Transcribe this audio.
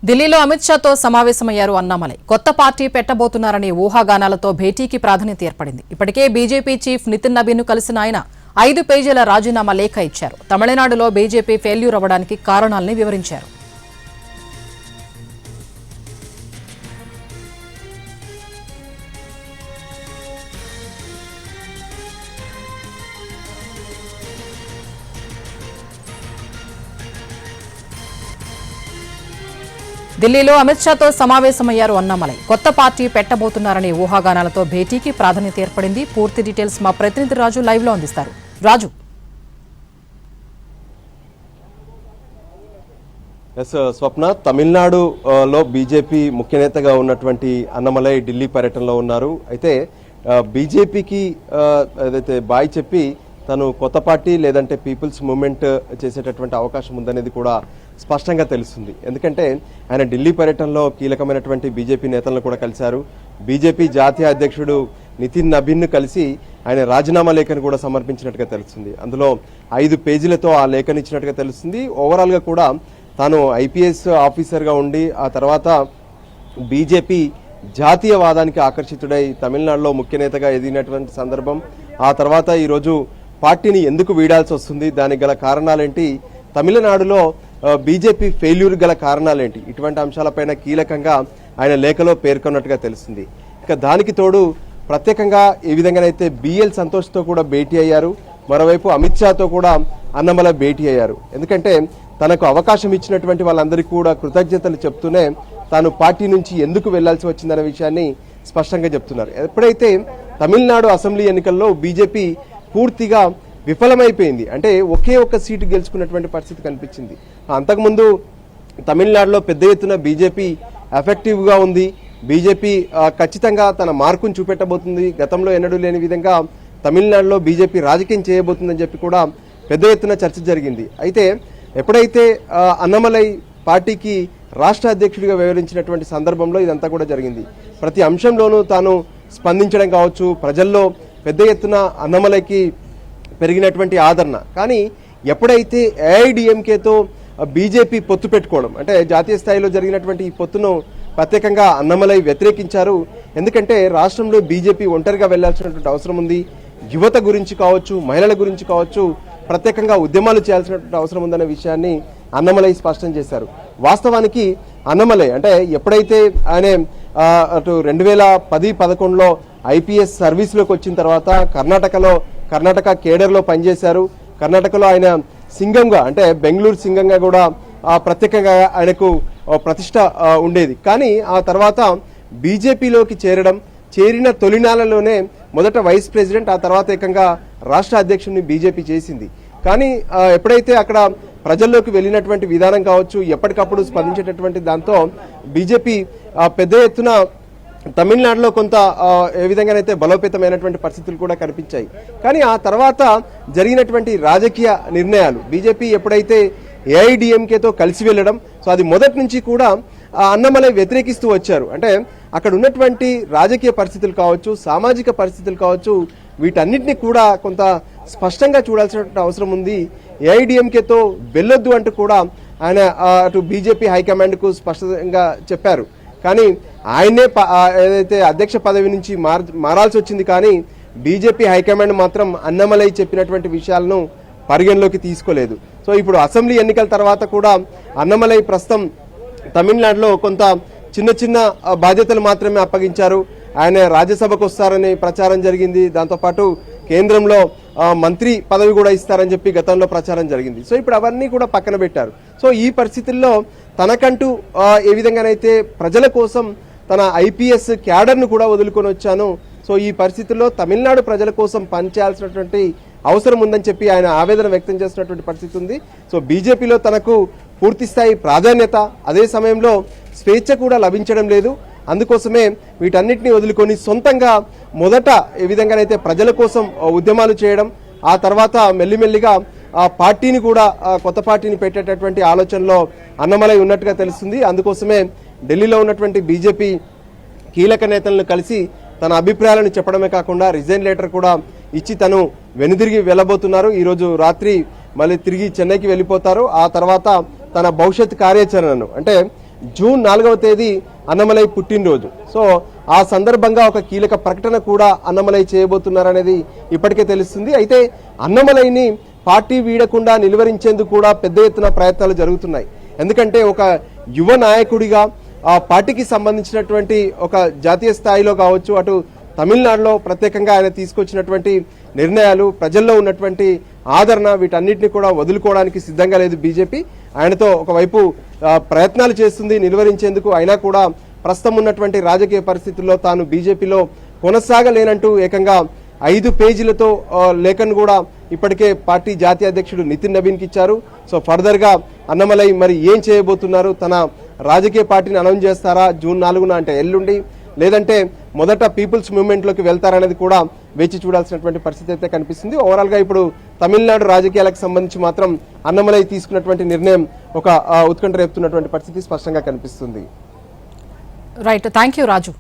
ఢిల్లీలో అమిత్ షాతో సమావేశమయ్యారు అన్నామలై. కొత్త పార్టీ పెట్టబోతున్నారనే ఊహాగానాలతో భేటీకి ప్రాధాన్యత ఏర్పడింది. ఇప్పటికే బీజేపీ చీఫ్ నితిన్ నబీన్ను కలిసిన ఆయన 5 పేజీల రాజీనామా లేఖ ఇచ్చారు. తమిళనాడులో బీజేపీ ఫెయిల్యూర్ అవ్వడానికి కారణాలని వివరించారు. ఢిల్లీలో అమిత్ షాతో సమావేశమయ్యారు అన్నామలై. కొత్త పార్టీ పెట్టబోతున్నారనే ఊహాగానాలతో భేటీకి ప్రాధాన్యత ఏర్పడింది. పూర్తి డీటెయిల్స్ మా ప్రతినిధి రాజు లైవ్ లో అందిస్తారు. రాజు. స్వప్న, తమిళనాడులో బీజేపీ ముఖ్య నేతగా ఉన్నటువంటి అన్నమలై ఢిల్లీ పర్యటనలో ఉన్నారు. అయితే బీజేపీకి ఏదైతే బాయ్ చెప్పి తను కొత్త పార్టీ లేదంటే పీపుల్స్ మూవ్మెంట్ చేసేటటువంటి అవకాశం ఉందనేది కూడా స్పష్టంగా తెలుస్తుంది. ఎందుకంటే ఆయన ఢిల్లీ పర్యటనలో కీలకమైనటువంటి బీజేపీ నేతలను కూడా కలిశారు. బీజేపీ జాతీయ అధ్యక్షుడు నితిన్ నబీన్ను కలిసి ఆయన రాజీనామా లేఖను కూడా సమర్పించినట్టుగా తెలుస్తుంది. అందులో 5 పేజీలతో ఆ లేఖను ఇచ్చినట్టుగా తెలుస్తుంది. ఓవరాల్గా కూడా తాను ఐపీఎస్ ఆఫీసర్గా ఉండి ఆ తర్వాత బీజేపీ జాతీయవాదానికి ఆకర్షితుడై తమిళనాడులో ముఖ్య నేతగా ఎదిగినటువంటి సందర్భం, ఆ తర్వాత ఈరోజు పార్టీని ఎందుకు వీడాల్సి వస్తుంది, దానికి గల కారణాలేంటి, తమిళనాడులో బీజేపీ ఫెయిల్యూర్ గల కారణాలేంటి, ఇటువంటి అంశాలపైన కీలకంగా ఆయన లేఖలో పేర్కొన్నట్టుగా తెలుస్తుంది. ఇక దానికి తోడు ప్రత్యేకంగా ఏ విధంగానైతే బిఎల్ సంతోష్తో కూడా భేటీ అయ్యారు. మరోవైపు అమిత్ షాతో కూడా అన్నమలై భేటీ అయ్యారు. ఎందుకంటే తనకు అవకాశం ఇచ్చినటువంటి వాళ్ళందరికీ కూడా కృతజ్ఞతలు చెప్తూనే తాను పార్టీ నుంచి ఎందుకు వెళ్లాల్సి వచ్చిందనే విషయాన్ని స్పష్టంగా చెప్తున్నారు. ఎప్పుడైతే తమిళనాడు అసెంబ్లీ ఎన్నికల్లో బీజేపీ పూర్తిగా విఫలమైపోయింది, అంటే ఒకే ఒక్క సీటు గెలుచుకున్నటువంటి పరిస్థితి కనిపించింది. అంతకుముందు తమిళనాడులో పెద్ద ఎత్తున బీజేపీ ఎఫెక్టివ్గా ఉంది, బీజేపీ ఖచ్చితంగా తన మార్కును చూపెట్టబోతుంది, గతంలో ఎన్నడూ లేని విధంగా తమిళనాడులో బీజేపీ రాజకీయం చేయబోతుందని చెప్పి కూడా పెద్ద ఎత్తున చర్చ జరిగింది. అయితే ఎప్పుడైతే అన్నమలై పార్టీకి రాష్ట్ర అధ్యక్షుడిగా వ్యవహరించినటువంటి సందర్భంలో ఇదంతా కూడా జరిగింది. ప్రతి అంశంలోనూ తాను స్పందించడం కావచ్చు, ప్రజల్లో పెద్ద ఎత్తున అన్నమలైకి పెరిగినటువంటి ఆదరణ. కానీ ఎప్పుడైతే ఏఐడిఎంకేతో బీజేపీ పొత్తు పెట్టుకోవడం, అంటే జాతీయ స్థాయిలో జరిగినటువంటి ఈ పొత్తును ప్రత్యేకంగా అన్నమలై వ్యతిరేకించారు. ఎందుకంటే రాష్ట్రంలో బీజేపీ ఒంటరిగా వెళ్లాల్సినటువంటి అవసరం ఉంది, యువత గురించి కావచ్చు, మహిళల గురించి కావచ్చు, ప్రత్యేకంగా ఉద్యమాలు చేయాల్సినటువంటి అవసరం ఉందనే విషయాన్ని అన్నమలై స్పష్టం చేశారు. వాస్తవానికి అన్నమలై అంటే ఎప్పుడైతే ఆయన అటు 2010-11లో ఐపీఎస్ సర్వీస్లోకి వచ్చిన తర్వాత కర్ణాటక కేడర్లో పనిచేశారు. కర్ణాటకలో ఆయన సింగంగా, అంటే బెంగళూరు సింగంగా కూడా ప్రత్యేకంగా ఆయనకు ప్రతిష్ట ఉండేది. కానీ ఆ తర్వాత బీజేపీలోకి చేరిన తొలినాళ్లలోనే మొదట వైస్ ప్రెసిడెంట్, ఆ తర్వాత ఏకంగా రాష్ట్ర అధ్యక్షుడిని బీజేపీ చేసింది. కానీ ఎప్పుడైతే అక్కడ ప్రజల్లోకి వెళ్ళినటువంటి విధానం కావచ్చు, ఎప్పటికప్పుడు స్పందించేటటువంటి దాంతో బీజేపీ పెద్ద ఎత్తున తమిళనాడులో కొంత ఏ విధంగానైతే బలోపేతమైనటువంటి పరిస్థితులు కూడా కనిపించాయి. కానీ ఆ తర్వాత జరిగినటువంటి రాజకీయ నిర్ణయాలు, బీజేపీ ఎప్పుడైతే ఏఐడిఎంకేతో కలిసి వెళ్ళడం, సో అది మొదటి నుంచి కూడా అన్నమలై వ్యతిరేకిస్తూ వచ్చారు. అంటే అక్కడ ఉన్నటువంటి రాజకీయ పరిస్థితులు కావచ్చు, సామాజిక పరిస్థితులు కావచ్చు, వీటన్నిటిని కూడా కొంత స్పష్టంగా చూడాల్సినటువంటి అవసరం ఉంది. ఏఐడిఎంకేతో వెళ్ళొద్దు అంటూ కూడా ఆయన అటు బీజేపీ హైకమాండ్కు స్పష్టంగా చెప్పారు. కానీ ఆయనే ఏదైతే అధ్యక్ష పదవి నుంచి మారాల్సి వచ్చింది. కానీ బీజేపీ హైకమాండ్ మాత్రం అన్నమలై చెప్పినటువంటి విషయాలను పరిగణలోకి తీసుకోలేదు. సో ఇప్పుడు అసెంబ్లీ ఎన్నికల తర్వాత కూడా అన్నమలై ప్రస్తుతం తమిళనాడులో కొంత చిన్న బాధ్యతలు మాత్రమే అప్పగించారు. ఆయన రాజ్యసభకు వస్తారని ప్రచారం జరిగింది. దాంతోపాటు కేంద్రంలో మంత్రి పదవి కూడా ఇస్తారని చెప్పి గతంలో ప్రచారం జరిగింది. సో ఇప్పుడు అవన్నీ కూడా పక్కన పెట్టారు. సో ఈ పరిస్థితుల్లో తనకంటూ ఏ విధంగానైతే ప్రజల కోసం తన ఐపీఎస్ క్యాడర్ను కూడా వదులుకొని వచ్చాను, సో ఈ పరిస్థితుల్లో తమిళనాడు ప్రజల కోసం పనిచేయాల్సినటువంటి అవసరం ఉందని చెప్పి ఆయన ఆవేదన వ్యక్తం చేస్తున్నటువంటి పరిస్థితి ఉంది. సో బీజేపీలో తనకు పూర్తిస్థాయి ప్రాధాన్యత, అదే సమయంలో స్వేచ్ఛ కూడా లభించడం లేదు. అందుకోసమే వీటన్నిటిని వదులుకొని సొంతంగా మొదట ఏ విధంగానైతే ప్రజల కోసం ఉద్యమాలు చేయడం, ఆ తర్వాత మెల్లిమెల్లిగా ఆ పార్టీని కూడా కొత్త పార్టీని పెట్టేటటువంటి ఆలోచనలో అన్నమలై ఉన్నట్టుగా తెలుస్తుంది. అందుకోసమే ఢిల్లీలో ఉన్నటువంటి బీజేపీ కీలక నేతలను కలిసి తన అభిప్రాయాలను చెప్పడమే కాకుండా రిజైన్ లెటర్ కూడా ఇచ్చి తను వెనుదిరిగి వెళ్ళబోతున్నారు. ఈరోజు రాత్రి మళ్ళీ తిరిగి చెన్నైకి వెళ్ళిపోతారు. ఆ తర్వాత తన భవిష్యత్ కార్యాచరణను, అంటే జూన్ 4వ తేదీ అన్నమలై పుట్టినరోజు. సో ఆ సందర్భంగా ఒక కీలక ప్రకటన కూడా అన్నమలై చేయబోతున్నారనేది ఇప్పటికే తెలుస్తుంది. అయితే అన్నమలైని పార్టీ వీడకుండా నిలువరించేందుకు కూడా పెద్ద ఎత్తున ప్రయత్నాలు జరుగుతున్నాయి. ఎందుకంటే ఒక యువ నాయకుడిగా ఆ పార్టీకి సంబంధించినటువంటి ఒక జాతీయ స్థాయిలో కావచ్చు, అటు తమిళనాడులో ప్రత్యేకంగా ఆయన తీసుకొచ్చినటువంటి నిర్ణయాలు, ప్రజల్లో ఉన్నటువంటి ఆదరణ, వీటన్నిటిని కూడా వదులుకోవడానికి సిద్ధంగా లేదు బీజేపీ. ఆయనతో ఒకవైపు ప్రయత్నాలు చేస్తుంది నిలువరించేందుకు. అయినా కూడా ప్రస్తుతం ఉన్నటువంటి రాజకీయ పరిస్థితుల్లో తాను బీజేపీలో కొనసాగలేనంటూ ఏకంగా 5 పేజీలతో లేఖను కూడా ఇప్పటికే పార్టీ జాతీయ అధ్యక్షుడు నితిన్ నబీన్కి ఇచ్చారు. సో ఫర్దర్గా అన్నమలై మరి ఏం చేయబోతున్నారు, తన రాజకీయ పార్టీని అనౌన్స్ చేస్తారా జూన్ 4న అంటే ఎల్లుండి, లేదంటే మొదట పీపుల్స్ మూవ్మెంట్లోకి వెళ్తారనేది కూడా వేచి చూడాల్సినటువంటి పరిస్థితి అయితే కనిపిస్తుంది. ఓవరాల్గా ఇప్పుడు తమిళనాడు రాజకీయాలకు సంబంధించి మాత్రం అన్నమలై తీసుకున్నటువంటి నిర్ణయం ఒక ఉత్కంఠ రేపుతున్నటువంటి పరిస్థితి స్పష్టంగా కనిపిస్తుంది. Right, thank you Raju.